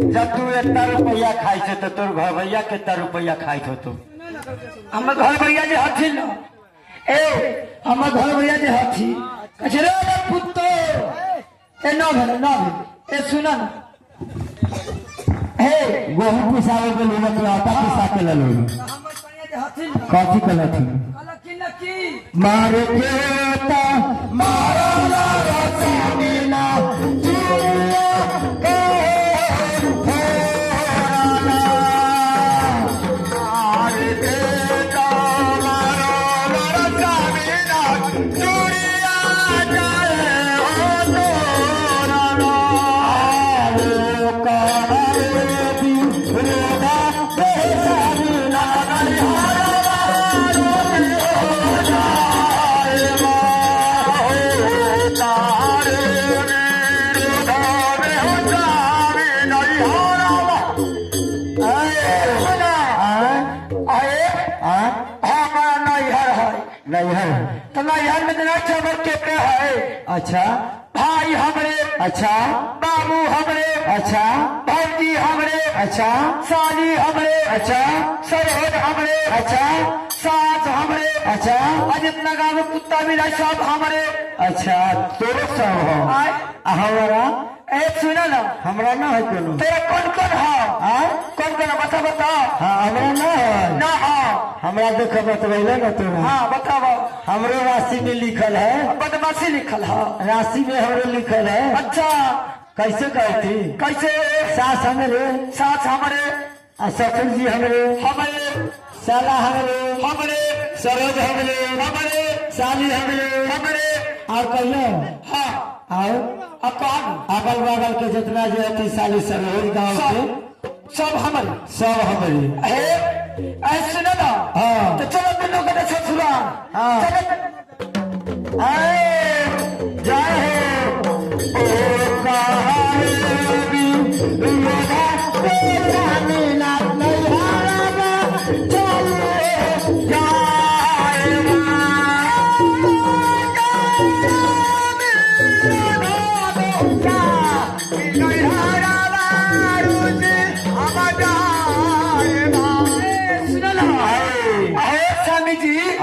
रुपया खाई तो तोर घर भैया कितना रुपया खाई तो हम घर भैया जे हथी न ए हम घर भैया जे हथी कछरे पुत्तो ए न भेल ए सुना न हे गेहूं पिसावे के लिए तो आटा पिसा के ले लो कॉफी के लथी मारे केता मारा ला रसमीना अच्छा भाई हमरे अच्छा बाबू हमरे अच्छा भौजी हमरे अच्छा साली हमरे अच्छा सरोज हमरे अच्छा सास हमरे अच्छा जितना गाँव में कुत्ता मिला सब हमरे अच्छा तोरे सब हो हमारा ए सुना ना हमरा ना है कोनो तेरा कौन कौन है कौन कौन बता बता हाँ हमरा ना है ना हमरा देख बतबैले ना तोरा हाँ बताओ हमरो राशि में लिखल है बदमाशी लिखल है राशि में हमरो लिखल है अच्छा कैसे कहती कैसे सास हमरे सास हमरे ससुर जी हमरे हमरे साला हमरे हमरे सरोज हमरे हमरे साली हमरे हमरे और कहियो हाँ और अब कौन अगल बगल के जितना जो है साली सरोज गाँव के सब हमरे सब हमरे ऐसे ना हाँ तो चलो तीनों के ससुराल हाँ चलो